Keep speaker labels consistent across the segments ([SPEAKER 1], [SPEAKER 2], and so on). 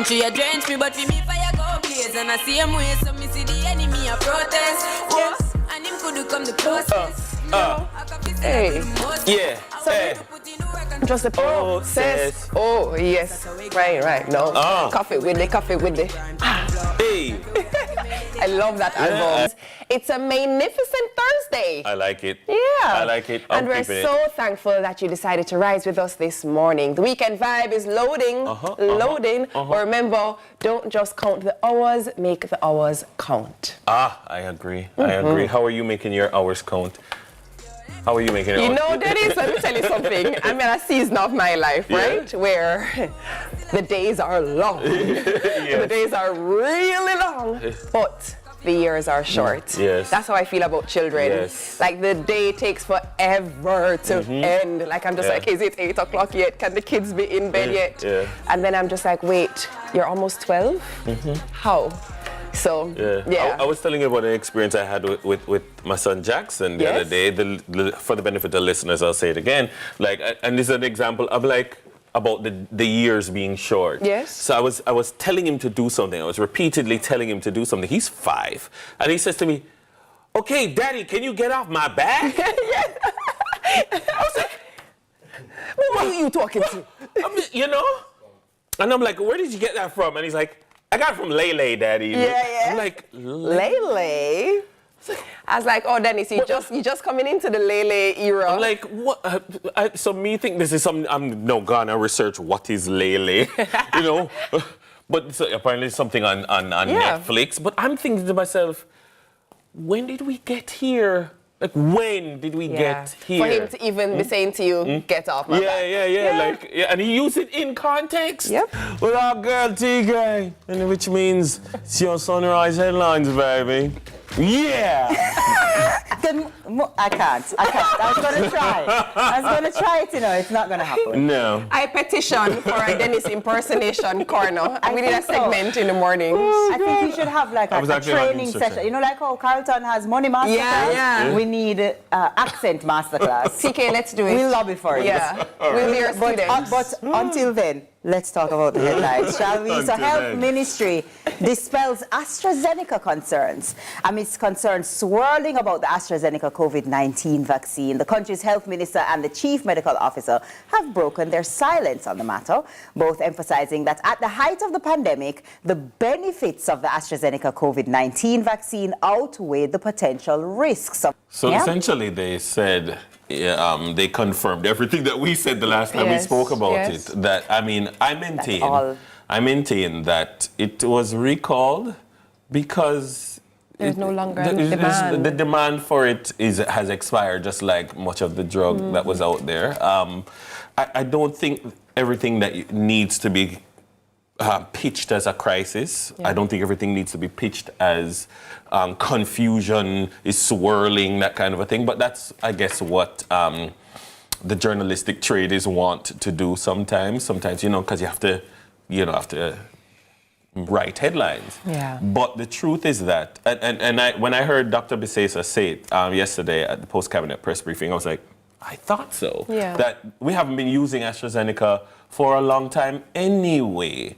[SPEAKER 1] country a drench me, but for me fire go blaze. And I see him way, so me see the enemy a protest. Oh, and him could come the closest.
[SPEAKER 2] Hey.
[SPEAKER 3] Yeah.
[SPEAKER 2] So just a process. Oh, yes. Right. No. Coffee with the.
[SPEAKER 3] Hey.
[SPEAKER 2] I love that album. It's a magnificent Thursday.
[SPEAKER 3] I like it.
[SPEAKER 2] Yeah.
[SPEAKER 3] I like it.
[SPEAKER 2] And we're so thankful that you decided to rise with us this morning. The weekend vibe is loading. But remember, don't just count the hours, make the hours count.
[SPEAKER 3] I agree. How are you making your hours count? How are you making it?
[SPEAKER 2] You know, Dennis, let me tell you something. I'm in a season of my life, right? Where the days are long. The days are really long, but the years are short.
[SPEAKER 3] Yes.
[SPEAKER 2] That's how I feel about children.
[SPEAKER 3] Yes.
[SPEAKER 2] Like the day takes forever to end. Like I'm just like, is it 8 o'clock yet? Can the kids be in bed yet?
[SPEAKER 3] Yeah.
[SPEAKER 2] And then I'm just like, wait, you're almost 12? How? So, yeah.
[SPEAKER 3] I was telling you about an experience I had with my son Jackson the other day. For the benefit of the listeners, I'll say it again. Like, and this is an example of like about the years being short.
[SPEAKER 2] Yes.
[SPEAKER 3] So I was telling him to do something. I was repeatedly telling him to do something. He's 5, and he says to me, "Okay, Daddy, can you get off my back?" I was like,
[SPEAKER 2] "Who are you talking to?"
[SPEAKER 3] You know? And I'm like, "Where did you get that from?" And he's like, "I got it from Lele, Daddy."
[SPEAKER 2] Yeah.
[SPEAKER 3] I'm like,
[SPEAKER 2] Lele? I was like, oh, Dennis, you just coming into the Lele era.
[SPEAKER 3] I'm like, what? So me think this is something, I'm gonna research what is Lele, you know? But so apparently it's something on Netflix. But I'm thinking to myself, when did we get here? Like, when did we get here?
[SPEAKER 2] For him to even be saying to you, get off my back.
[SPEAKER 3] Yeah. Like, and he used it in context.
[SPEAKER 2] Yep.
[SPEAKER 3] Well, our girl T-Guy, which means it's your sunrise headlines, baby. Yeah!
[SPEAKER 4] I can't. I was going to try it, you know. It's not going to happen.
[SPEAKER 3] No.
[SPEAKER 2] I petition for a Dennis impersonation corner. We need a segment in the morning.
[SPEAKER 4] I think we should have like a training session. You know, like how Carlton has money masterclass?
[SPEAKER 2] Yeah.
[SPEAKER 4] We need accent masterclass.
[SPEAKER 2] TK, let's do it.
[SPEAKER 4] We'll lobby for it.
[SPEAKER 2] Yeah. We'll be your students.
[SPEAKER 4] But until then, let's talk about the headlines, shall we? So Health Ministry dispels AstraZeneca concerns. Amidst concerns swirling about the AstraZeneca COVID-19 vaccine, the country's health minister and the chief medical officer have broken their silence on the matter, both emphasizing that at the height of the pandemic, the benefits of the AstraZeneca COVID-19 vaccine outweighed the potential risks.
[SPEAKER 3] So essentially they said, they confirmed everything that we said the last time we spoke about it. That, I mean, I maintain that it was recalled because
[SPEAKER 2] there's no longer demand.
[SPEAKER 3] The demand for it has expired, just like much of the drug that was out there. I don't think everything that needs to be pitched as a crisis. I don't think everything needs to be pitched as confusion is swirling, that kind of a thing. But that's, I guess, what the journalistic traders want to do sometimes. Sometimes, you know, because you have to write headlines.
[SPEAKER 2] Yeah.
[SPEAKER 3] But the truth is that, when I heard Dr. Bisesa say it yesterday at the post-cabinet press briefing, I was like, I thought so.
[SPEAKER 2] Yeah.
[SPEAKER 3] That we haven't been using AstraZeneca for a long time anyway.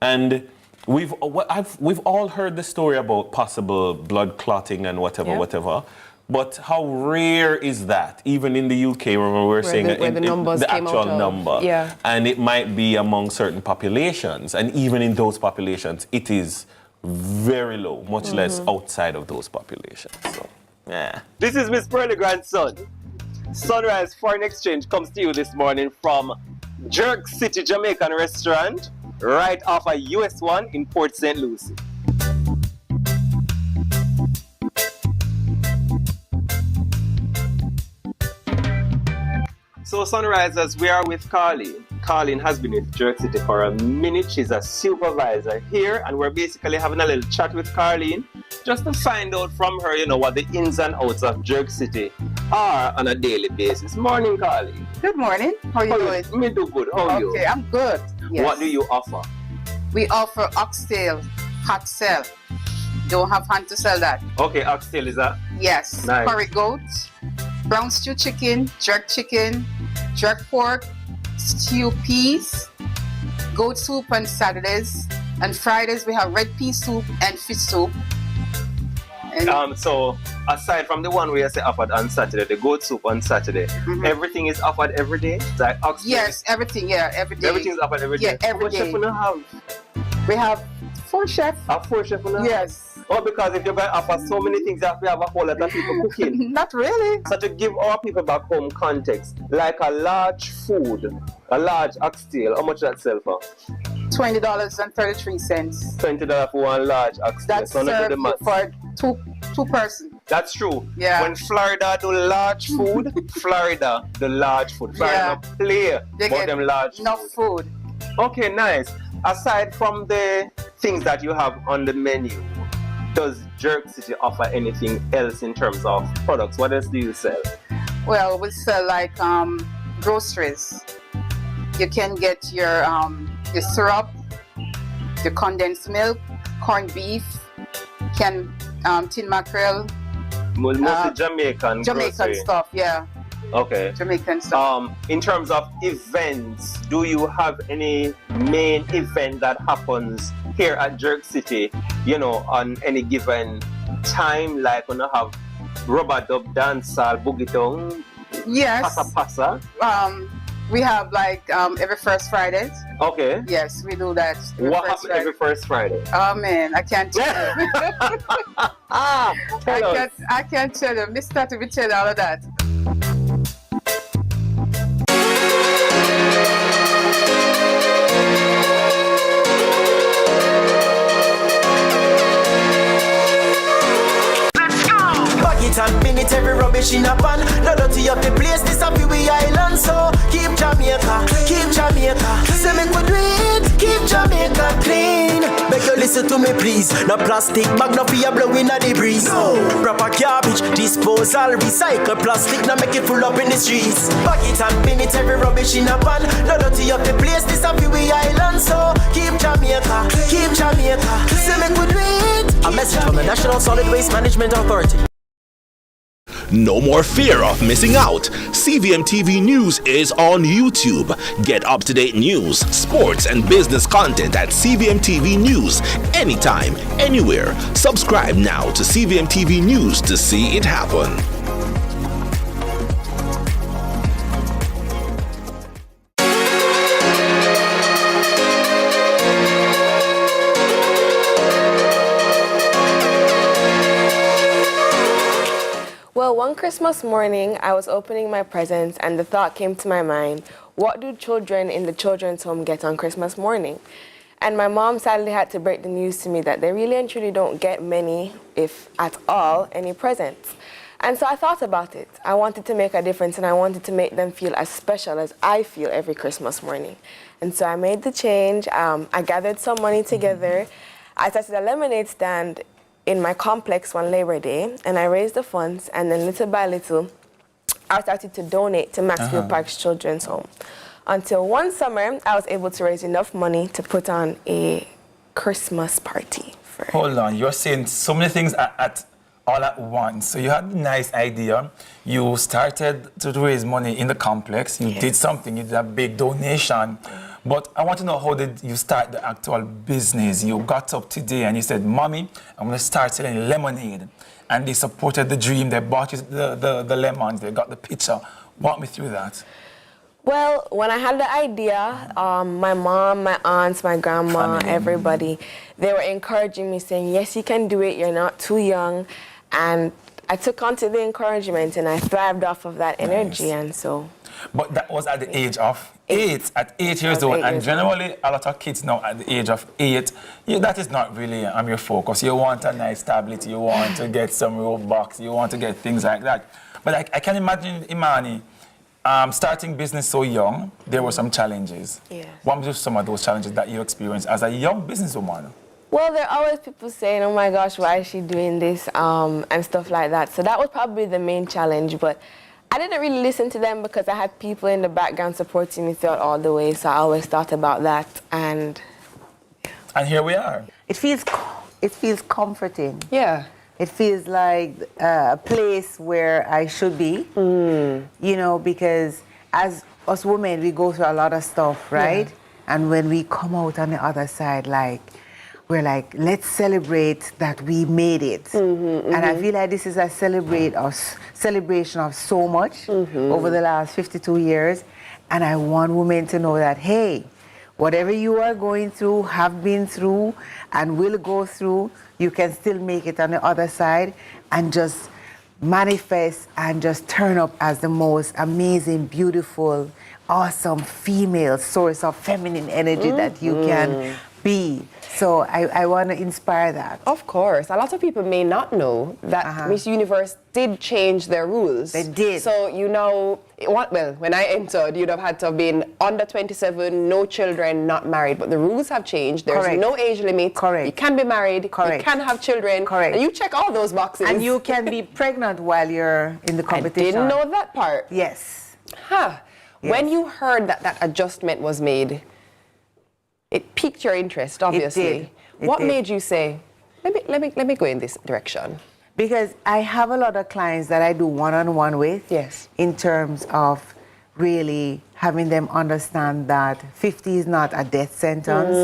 [SPEAKER 3] And we've all heard the story about possible blood clotting and whatever. But how rare is that? Even in the UK, remember we were saying the actual number.
[SPEAKER 2] Yeah.
[SPEAKER 3] And it might be among certain populations. And even in those populations, it is very low, much less outside of those populations. So, yeah.
[SPEAKER 5] This is Miss Pearly Grandson. Sunrise Foreign Exchange comes to you this morning from Jerk City Jamaican restaurant, right off of US 1 in Port St. Lucie. So Sunrisers, we are with Carleen. Carleen has been with Jerk City for a minute. She's a supervisor here, and we're basically having a little chat with Carleen just to find out from her, you know, what the ins and outs of Jerk City are on a daily basis. Morning, Carleen.
[SPEAKER 6] Good morning. How are you doing?
[SPEAKER 5] Me do good. How are you?
[SPEAKER 6] Okay, I'm good. Yes.
[SPEAKER 5] What do you offer?
[SPEAKER 6] We offer oxtail, hot sell. Don't have hand to sell that.
[SPEAKER 5] Okay, oxtail is that?
[SPEAKER 6] Yes.
[SPEAKER 5] Nice.
[SPEAKER 6] Curry goat, brown stew chicken, jerk pork, stew peas, goat soup on Saturdays, And Fridays we have red pea soup and fish soup. And
[SPEAKER 5] So aside from the one we say offered on Saturday, the goat soup on Saturday, everything is offered every day? Like oxtail?
[SPEAKER 6] yes, everything, yeah, every day.
[SPEAKER 5] Everything is offered every day?
[SPEAKER 6] Yeah, every
[SPEAKER 5] How much
[SPEAKER 6] day.
[SPEAKER 5] chef you have?
[SPEAKER 6] We have 4 chefs.
[SPEAKER 5] A 4 chef you have?
[SPEAKER 6] Yes.
[SPEAKER 5] Oh, because if you're going to offer so many things, you have to have a whole lot of people cooking.
[SPEAKER 6] Not really.
[SPEAKER 5] So to give our people back home context, like a large food, a large oxtail, how much that sell for?
[SPEAKER 6] $20.33.
[SPEAKER 5] $20 for one large oxtail.
[SPEAKER 6] That's
[SPEAKER 5] So not do the
[SPEAKER 6] served
[SPEAKER 5] math.
[SPEAKER 6] for two person.
[SPEAKER 5] That's true.
[SPEAKER 6] Yeah.
[SPEAKER 5] When Florida do large food, Florida do large food. Florida
[SPEAKER 6] Yeah.
[SPEAKER 5] not play
[SPEAKER 6] They
[SPEAKER 5] about
[SPEAKER 6] get
[SPEAKER 5] them large
[SPEAKER 6] enough food.
[SPEAKER 5] Okay, nice. Aside from the things that you have on the menu, does Jerk City offer anything else in terms of products? What else do you sell?
[SPEAKER 6] Well, we sell like groceries. You can get your syrup, your condensed milk, corned beef, tin mackerel,
[SPEAKER 5] Mostly Jamaican grocery.
[SPEAKER 6] stuff. Yeah,
[SPEAKER 5] Okay.
[SPEAKER 6] Jamaican stuff.
[SPEAKER 5] In terms of events, do you have any main event that happens here at Jerk City, on any given time, like when you have rubber dub dancehall, boogie down,
[SPEAKER 6] Yes.
[SPEAKER 5] pasa?
[SPEAKER 6] We have like every first Friday.
[SPEAKER 5] Okay.
[SPEAKER 6] Yes, we do that.
[SPEAKER 5] What happens every first Friday?
[SPEAKER 6] Oh man, I can't tell you.
[SPEAKER 5] Tell us.
[SPEAKER 6] I can't tell you. Mr. to be tell you all of that.
[SPEAKER 7] And minute every rubbish in a pan. No dirty up the place, this a we island. So keep Jamaica. Say me could do it, keep Jamaica clean. Beg you listen to me please. No plastic bag, no fear blowing at the breeze. No proper garbage, disposal, recycle plastic, now make it full up in the streets. Bag it and bin it every rubbish in a pan. No dirty up the place, this a we island. So keep Jamaica. Say me could do it. A message from the National Solid Waste Management Authority.
[SPEAKER 8] No more fear of missing out. CVMTV News is on YouTube. Get up-to-date news, sports, and business content at CVMTV News anytime, anywhere. Subscribe now to CVMTV News to see it happen.
[SPEAKER 2] Well, one Christmas morning, I was opening my presents and the thought came to my mind, what do children in the children's home get on Christmas morning? And my mom sadly had to break the news to me that they really and truly don't get many, if at all, any presents. And so I thought about it. I wanted to make a difference and I wanted to make them feel as special as I feel every Christmas morning. And so I made the change. I gathered some money together. I started a lemonade stand in my complex one Labor Day, and I raised the funds, and then little by little, I started to donate to Maxfield Park's Children's Home. Until one summer, I was able to raise enough money to put on a Christmas party.
[SPEAKER 9] Hold on, you're saying so many things all at once. So you had a nice idea. You started to raise money in the complex. You did something, you did a big donation. But I want to know, how did you start the actual business? You got up today and you said, Mommy, I'm going to start selling lemonade. And they supported the dream. They bought you the lemons. They got the picture. Walk me through that.
[SPEAKER 2] Well, when I had the idea, my mom, my aunts, my grandma, everybody, they were encouraging me, saying, yes, you can do it. You're not too young. And I took on to the encouragement and I thrived off of that energy. And so.
[SPEAKER 9] But that was at the age of 8, at 8 years old. And generally, a lot of kids now at the age of 8, that is not really your focus. You want a nice tablet, you want to get some Robux, you want to get things like that. But I can imagine, Imani, starting business so young, there were some challenges.
[SPEAKER 2] Yes.
[SPEAKER 9] What were some of those challenges that you experienced as a young businesswoman?
[SPEAKER 2] Well, there are always people saying, oh my gosh, why is she doing this, and stuff like that. So that was probably the main challenge, but I didn't really listen to them because I had people in the background supporting me throughout all the way, so I always thought about that, and
[SPEAKER 9] here we are.
[SPEAKER 4] It feels comforting.
[SPEAKER 2] yeah.
[SPEAKER 4] It feels like a place where I should be, because as us women, we go through a lot of stuff, right? Yeah. And when we come out on the other side, like,
[SPEAKER 10] we're like, let's celebrate that we made it. And I feel like this is a celebration of so much over the last 52 years. And I want women to know that, hey, whatever you are going through, have been through, and will go through, you can still make it on the other side and just manifest and just turn up as the most amazing, beautiful, awesome female source of feminine energy that you can be. So I want to inspire that.
[SPEAKER 2] Of course. A lot of people may not know that Miss Universe did change their rules.
[SPEAKER 10] They did.
[SPEAKER 2] So, you know, well, when I entered, you'd have had to have been under 27, no children, not married. But the rules have changed. There's
[SPEAKER 10] Correct.
[SPEAKER 2] no age limit.
[SPEAKER 10] Correct.
[SPEAKER 2] You can be married.
[SPEAKER 10] Correct.
[SPEAKER 2] You can have children.
[SPEAKER 10] Correct.
[SPEAKER 2] And you check all those boxes.
[SPEAKER 10] And you can be pregnant while you're in the competition.
[SPEAKER 2] I didn't know that part.
[SPEAKER 10] Yes.
[SPEAKER 2] Huh.
[SPEAKER 10] Yes.
[SPEAKER 2] When you heard that that adjustment was made, it piqued your interest, obviously. What made you say, let me go in this direction?
[SPEAKER 10] Because I have a lot of clients that I do one-on-one with.
[SPEAKER 2] Yes.
[SPEAKER 10] In terms of really having them understand that 50 is not a death sentence.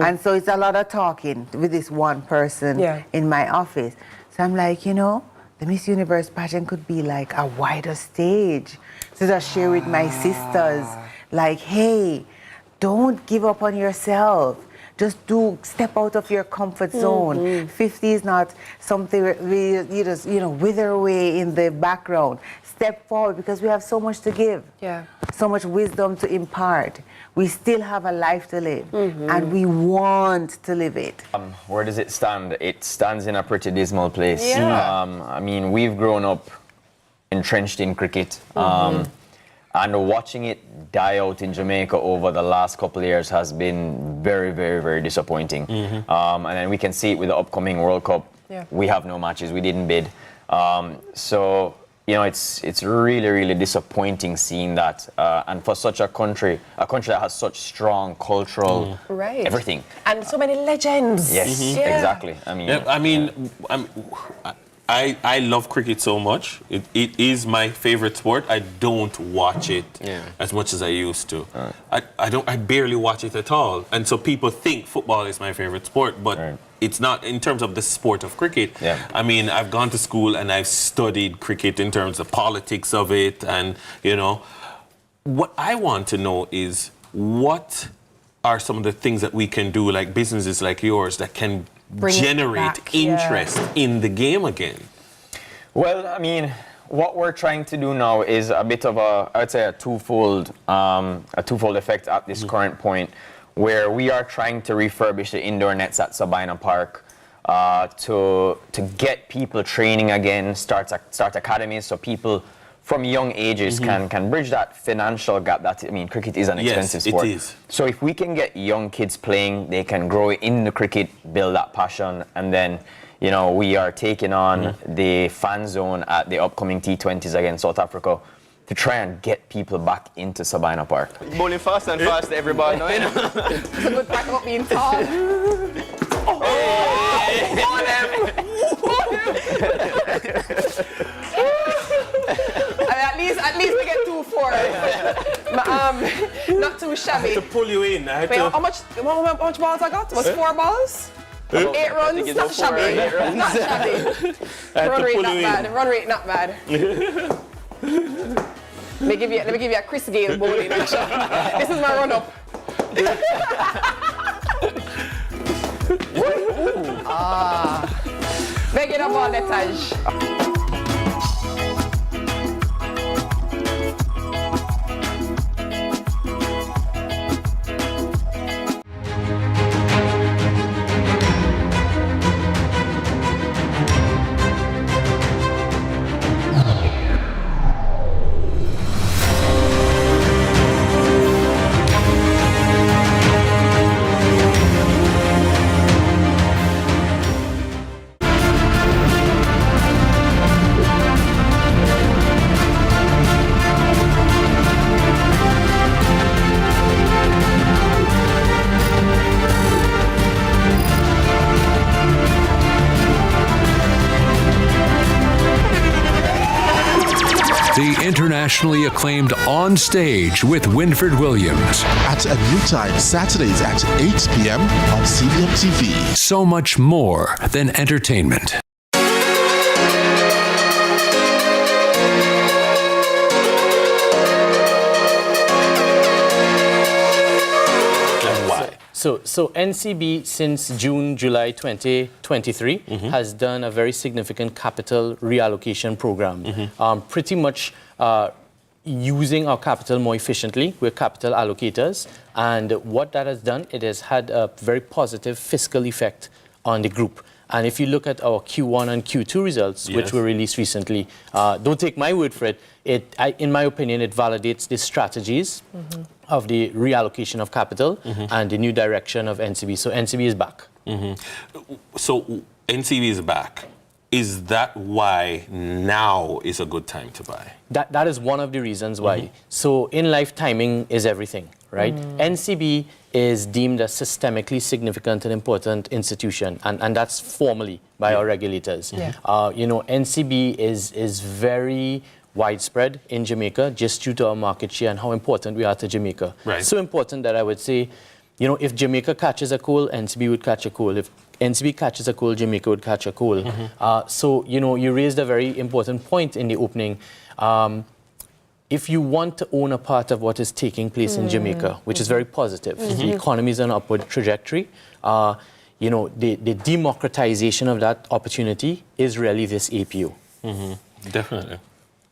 [SPEAKER 10] And so it's a lot of talking with this one person in my office. So I'm like, you know, the Miss Universe pageant could be like a wider stage. So just share with my sisters, like, hey, don't give up on yourself. Just step out of your comfort zone. 50 is not something where you just, you know, wither away in the background. Step forward because we have so much to give.
[SPEAKER 2] Yeah.
[SPEAKER 10] So much wisdom to impart. We still have a life to live and we want to live it.
[SPEAKER 11] Where does it stand? It stands in a pretty dismal place.
[SPEAKER 2] Yeah.
[SPEAKER 11] I mean, we've grown up entrenched in cricket. And watching it die out in Jamaica over the last couple of years has been very, very, very disappointing. And then we can see it with the upcoming World Cup.
[SPEAKER 2] Yeah.
[SPEAKER 11] We have no matches, we didn't bid. So, you know, it's really, really disappointing seeing that. And for such a country that has such strong cultural everything.
[SPEAKER 2] And so many legends.
[SPEAKER 11] Yes, exactly. I mean,
[SPEAKER 3] I love cricket so much. It is my favorite sport. I don't watch it as much as I used to. I barely watch it at all. And so people think football is my favorite sport, but it's not in terms of the sport of cricket. I mean, I've gone to school and I've studied cricket in terms of politics of it, and you know, what I want to know is what are some of the things that we can do, like businesses like yours, that can generate interest in the game again?
[SPEAKER 11] Well, I mean, what we're trying to do now is a bit of I would say a twofold effect at this current point, where we are trying to refurbish the indoor nets at Sabina Park to get people training again, start academies so people from young ages can bridge that financial gap. That, I mean, cricket is an expensive sport.
[SPEAKER 3] It is.
[SPEAKER 11] So if we can get young kids playing, they can grow in the cricket, build that passion, and then, you know, we are taking on the fan zone at the upcoming T20s against South Africa to try and get people back into Sabina Park.
[SPEAKER 12] Bowling fast and fast, everybody. No, you know?
[SPEAKER 2] It's a good back up being tall. At least we get 2 4. Not too shabby.
[SPEAKER 3] I had to pull you in.
[SPEAKER 2] Wait, how much balls I got? Was 4 balls? 8 runs? Not shabby. Not shabby. Run rate not bad. Run rate not bad. Let me give you a Chris Gale bowling action. This is my run up. Beg it up all the time.
[SPEAKER 13] The internationally acclaimed On Stage with Winford Williams.
[SPEAKER 8] At a new time, Saturdays at 8 p.m. on CVMTV.
[SPEAKER 13] So much more than entertainment.
[SPEAKER 14] So NCB since June, July 2023 has done a very significant capital reallocation program. Pretty much using our capital more efficiently. We're capital allocators. And what that has done, it has had a very positive fiscal effect on the group. And if you look at our Q1 and Q2 results, which were released recently, don't take my word for it. In my opinion, it validates the strategies of the reallocation of capital and the new direction of NCB. So NCB is back.
[SPEAKER 3] So NCB is back. Is that why now is a good time to buy?
[SPEAKER 14] That is one of the reasons why. So in life, timing is everything, right? NCB is deemed a systemically significant and important institution, and that's formally by our regulators. NCB is very widespread in Jamaica just due to our market share and how important we are to Jamaica. So important that I would say, if Jamaica catches a cold, NCB would catch a cold. If NCB catches a cold, Jamaica would catch a cold. So, you raised a very important point in the opening. If you want to own a part of what is taking place in Jamaica, which is very positive, the economy is on an upward trajectory, the democratization of that opportunity is really this APO.
[SPEAKER 3] Definitely.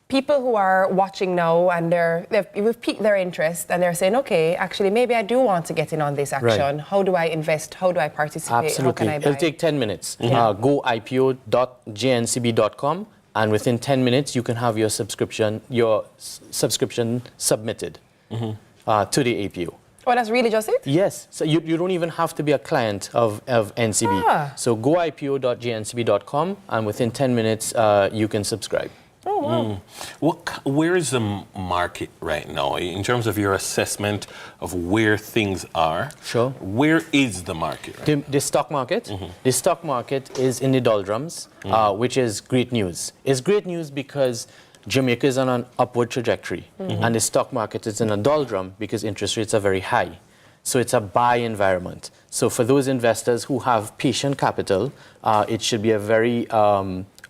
[SPEAKER 2] People who are watching now and they've piqued their interest and they're saying, okay, actually, maybe I do want to get in on this action. How do I invest? How do I participate?
[SPEAKER 14] Absolutely.
[SPEAKER 2] How can I buy?
[SPEAKER 14] It'll take 10 minutes. Go ipo.jncb.com and within 10 minutes, you can have your subscription submitted to the APO.
[SPEAKER 2] Oh, that's really just it?
[SPEAKER 14] Yes. So you don't even have to be a client of NCB. So go ipo.jncb.com and within 10 minutes, you can subscribe.
[SPEAKER 2] Oh, wow.
[SPEAKER 3] Where is the market right now in terms of your assessment of where things are?
[SPEAKER 14] Sure.
[SPEAKER 3] Where is the market? Right
[SPEAKER 14] the stock market? The stock market is in the doldrums, which is great news. It's great news because Jamaica is on an upward trajectory and the stock market is in a doldrum because interest rates are very high. So it's a buy environment. So for those investors who have patient capital, it should be a very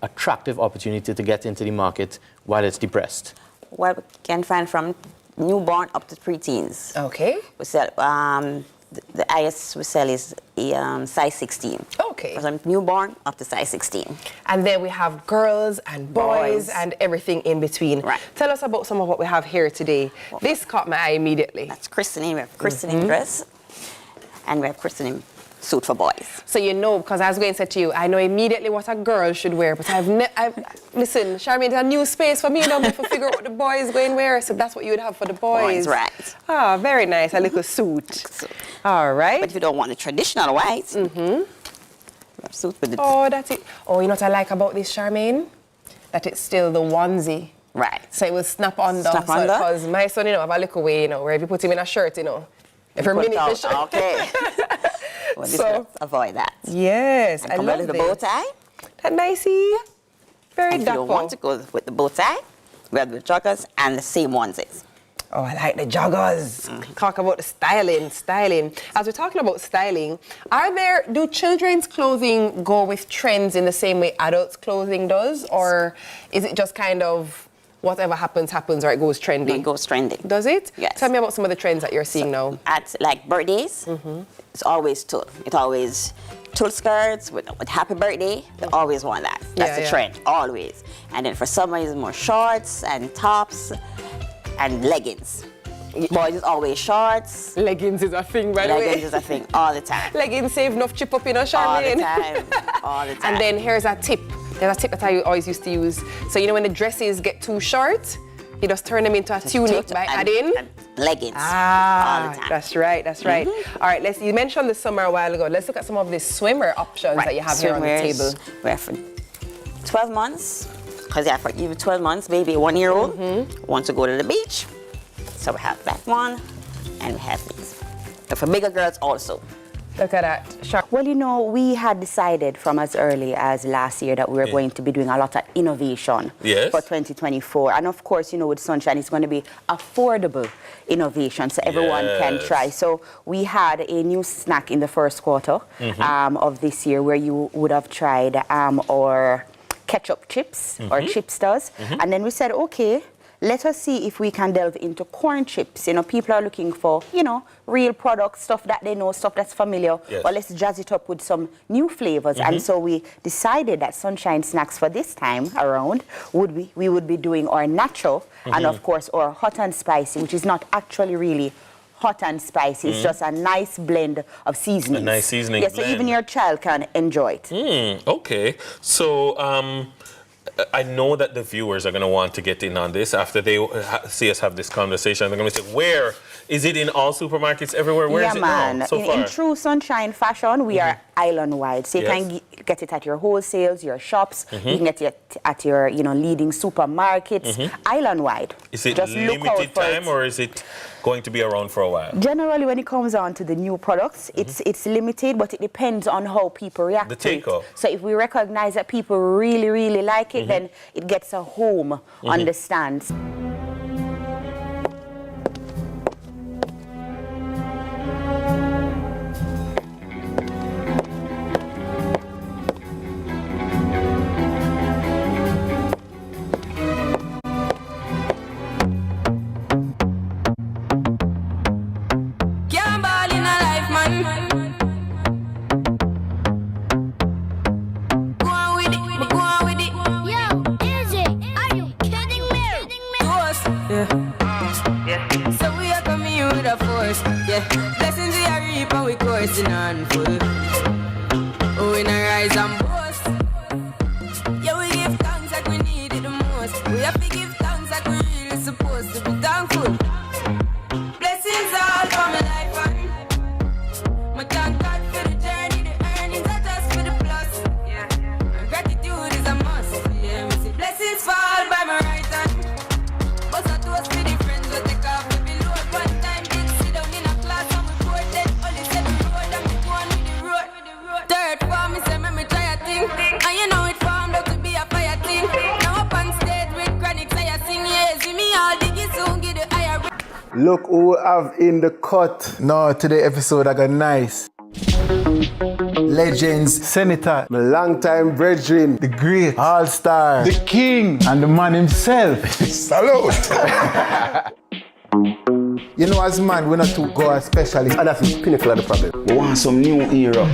[SPEAKER 14] attractive opportunity to get into the market while it's depressed.
[SPEAKER 15] What we can find from newborn up to preteens.
[SPEAKER 2] Okay.
[SPEAKER 15] We sell, the highest we sell is size 16.
[SPEAKER 2] Okay.
[SPEAKER 15] From newborn up to size 16.
[SPEAKER 2] And then we have girls and boys and everything in between.
[SPEAKER 15] Right.
[SPEAKER 2] Tell us about some of what we have here today. This caught my eye immediately.
[SPEAKER 15] That's christening. We have christening dress and we have christening suit for boys.
[SPEAKER 2] So because I was going to say to you, I know immediately what a girl should wear, but listen, Charmaine, there's a new space for me now to figure out what the boys going to wear, so that's what you would have for the boys.
[SPEAKER 15] Right.
[SPEAKER 2] Ah, very nice, a little suit. All right.
[SPEAKER 15] But if you don't want the traditional white, we have suit with the...
[SPEAKER 2] Oh, that's it. Oh, you know what I like about this, Charmaine? That it's still the onesie.
[SPEAKER 15] Right.
[SPEAKER 2] So it will snap under. Because my son, have a little way, where if you put him in a shirt, every minute the shirt.
[SPEAKER 15] Okay. Well, so avoid that.
[SPEAKER 2] Yes,
[SPEAKER 15] and
[SPEAKER 2] I love
[SPEAKER 15] the bow tie.
[SPEAKER 2] That nicey. Very
[SPEAKER 15] and
[SPEAKER 2] dapper.
[SPEAKER 15] If you don't want to go with the bow tie, we have the joggers and the same onesies.
[SPEAKER 2] Oh, I like the joggers. Talk about the styling. As we're talking about styling, do children's clothing go with trends in the same way adults' clothing does? Or is it just kind of whatever happens, or it goes trendy?
[SPEAKER 15] It goes trendy.
[SPEAKER 2] Does it?
[SPEAKER 15] Yes.
[SPEAKER 2] Tell me about some of the trends that you're seeing now.
[SPEAKER 15] At birthdays, it's always tulle. It's always tulle skirts with happy birthday. They always want that. That's the trend, always. And then for summer, it's more shorts and tops and leggings. Boys is always shorts.
[SPEAKER 2] Leggings is a thing, by the way.
[SPEAKER 15] Leggings is a thing all the time.
[SPEAKER 2] Leggings save enough chip up, Charmaine.
[SPEAKER 15] All the time.
[SPEAKER 2] And then here's a tip. There's a tip that I always used to use. So when the dresses get too short, you just turn them into a tunic by adding
[SPEAKER 15] leggings.
[SPEAKER 2] Ah,
[SPEAKER 15] all the time.
[SPEAKER 2] That's right. All right, you mentioned the summer a while ago. Let's look at some of the swimmer options that you have here on the table.
[SPEAKER 15] We have for 12 months, because for even 12 months, maybe a 1 year old wants to go to the beach. So we have that one, and we have these. So for bigger girls also.
[SPEAKER 2] Look at that.
[SPEAKER 4] Well, you know, we had decided from as early as last year that we were going to be doing a lot of innovation for 2024. And of course, you know, with Sunshine, it's going to be affordable innovation so everyone can try. So we had a new snack in the first quarter of this year where you would have tried our ketchup chips or chipsters. And then we said, okay, let us see if we can delve into corn chips. You know, people are looking for, you know, real products, stuff that they know, stuff that's familiar. But let's jazz it up with some new flavors. And so we decided that Sunshine Snacks for this time around we would be doing our natural and of course our hot and spicy, which is not actually really hot and spicy. It's just a nice blend of seasonings.
[SPEAKER 3] A nice seasoning
[SPEAKER 4] blend. So even your child can enjoy it.
[SPEAKER 3] Okay. So I know that the viewers are going to want to get in on this after they see us have this conversation. They're going to say, where? Is it in all supermarkets everywhere? Where is it now so far?
[SPEAKER 4] In true Sunshine fashion, we are island-wide. So you can get it at your wholesales, your shops. You can get it at your, you know, leading supermarkets, island-wide.
[SPEAKER 3] Is it
[SPEAKER 4] just
[SPEAKER 3] limited time or is it going to be around for a while?
[SPEAKER 4] Generally, when it comes on to the new products, it's limited, but it depends on how people react to it. So if we recognize that people really, really like it, then it gets a home on the stands.
[SPEAKER 1] Blessings we are reaping, we coursing on full. Oh, we not rise and boast. Yeah, we give thanks like we need it the most. We have to give thanks like we really supposed to be thankful. Blessings all for my life and my thank God for the journey, the earnings are just for the plus. And gratitude is a must. Yeah, we say blessings fall by my right hand. But I toast for the friends we take off the load one time. Third form, me say me try a thing. And you know it formed out to be a fire thing. Now up on stage with chronic, I sing, yeah, see me all diggy soon, get the higher.
[SPEAKER 16] Look who we have in the cut. No, today episode I got nice. Legends, Senator, my longtime brethren, the great, all-star, the king, and the man himself. Salute! You know, as man, we're not to go as specialists, and that's the pinnacle of the problem. We want some new era.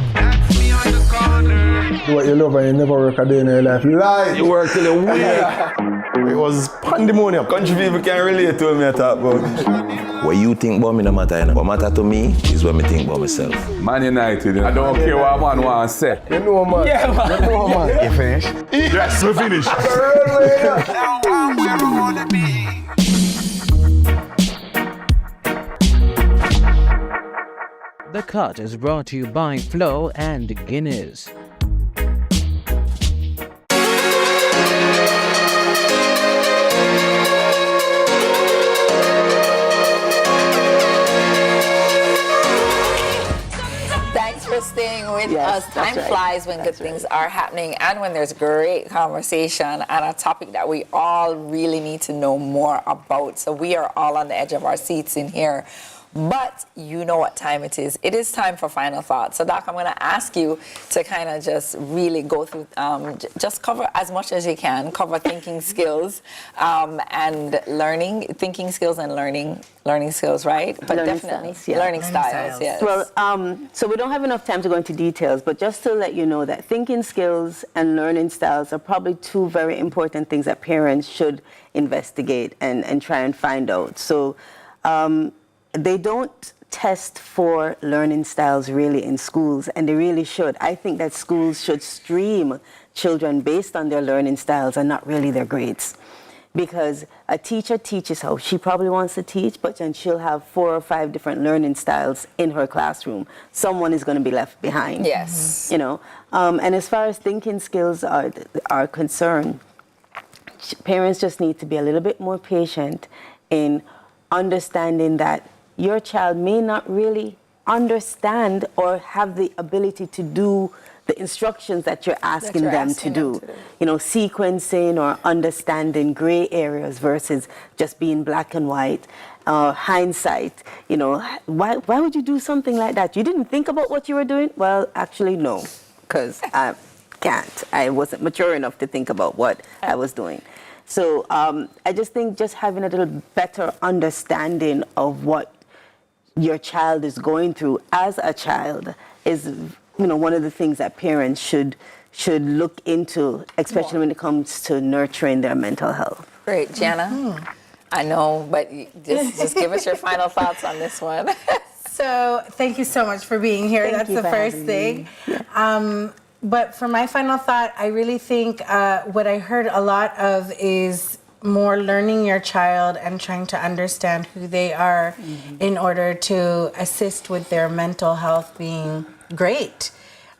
[SPEAKER 16] Do what you love and you never work a day in your life. You lie. You work till you week. It was pandemonium. Country people can relate to me, I talk about.
[SPEAKER 17] What you think about me no matter, you know. What matter to me is what me think about myself.
[SPEAKER 18] Man United, you know. I don't care what man wants to say.
[SPEAKER 16] You know, man.
[SPEAKER 18] Yeah, man.
[SPEAKER 16] You know, man. You finished?
[SPEAKER 18] Yes, we finished.
[SPEAKER 19] The Cut is brought to you by Flo and Guinness.
[SPEAKER 20] Thanks for staying with us. Time flies when good things are happening and when there's great conversation and a topic that we all really need to know more about. So we are all on the edge of our seats in here. But you know what time it is. It is time for final thoughts. So, Doc, I'm going to ask you to kind of just really go through, just cover as much as you can, cover thinking skills and learning, thinking skills and learning skills, right? But
[SPEAKER 21] learning
[SPEAKER 20] definitely
[SPEAKER 21] styles,
[SPEAKER 20] learning styles, yes.
[SPEAKER 21] Well, so we don't have enough time to go into details, but just to let you know that thinking skills and learning styles are probably two very important things that parents should investigate and try and find out. So, they don't test for learning styles really in schools, and they really should. I think that schools should stream children based on their learning styles and not really their grades. Because a teacher teaches how she probably wants to teach, but then she'll have 4 or 5 different learning styles in her classroom. Someone is going to be left behind.
[SPEAKER 20] Yes.
[SPEAKER 21] You know, and as far as thinking skills are concerned, parents just need to be a little bit more patient in understanding that your child may not really understand or have the ability to do the instructions that you're asking them to do. You know, sequencing or understanding gray areas versus just being black and white. Hindsight, you know, why would you do something like that? You didn't think about what you were doing? Well, actually, no, because I can't. I wasn't mature enough to think about what I was doing. So I just think just having a little better understanding of what your child is going through as a child is, you know, one of the things that parents should look into, especially when it comes to nurturing their mental health.
[SPEAKER 20] Great, Gianna. I know, but just give us your final thoughts on this one.
[SPEAKER 5] So thank you so much for being here.
[SPEAKER 21] Thank
[SPEAKER 5] That's
[SPEAKER 21] you
[SPEAKER 5] the
[SPEAKER 21] for
[SPEAKER 5] first
[SPEAKER 21] having
[SPEAKER 5] thing.
[SPEAKER 21] me. Yeah.
[SPEAKER 5] But for my final thought, I really think what I heard a lot of is more learning your child and trying to understand who they are in order to assist with their mental health being great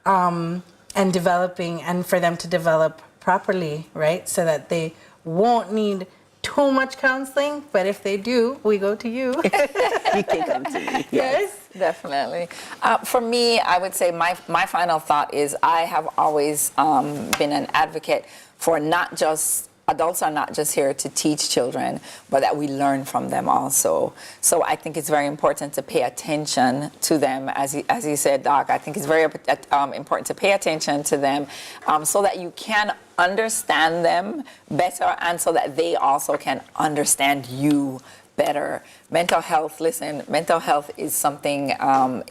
[SPEAKER 5] and developing, and for them to develop properly, right? So that they won't need too much counseling, but if they do, we go to you.
[SPEAKER 21] You can come to me.
[SPEAKER 20] Yes, definitely. For me, I would say my final thought is I have always been an advocate for not just adults are not just here to teach children, but that we learn from them also. So I think it's very important to pay attention to them, as you said, Doc. I think it's very important to pay attention to them so that you can understand them better and so that they also can understand you better. Mental health, listen, mental health is something,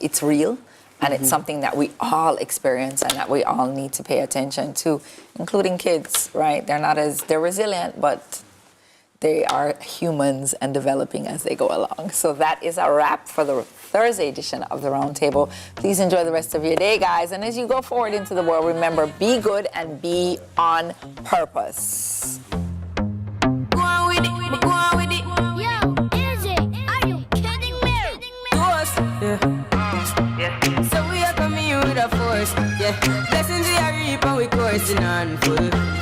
[SPEAKER 20] it's real. And it's something that we all experience and that we all need to pay attention to, including kids, right? They're resilient, but they are humans and developing as they go along. So that is a wrap for the Thursday edition of the Roundtable. Please enjoy the rest of your day, guys. And as you go forward into the world, remember, be good and be on purpose.
[SPEAKER 1] Go on with it, go on with it. Yo, is it? Are you kidding me? Toast. So we are coming with a force, yeah. Blessings we are reaping, we coursing on full.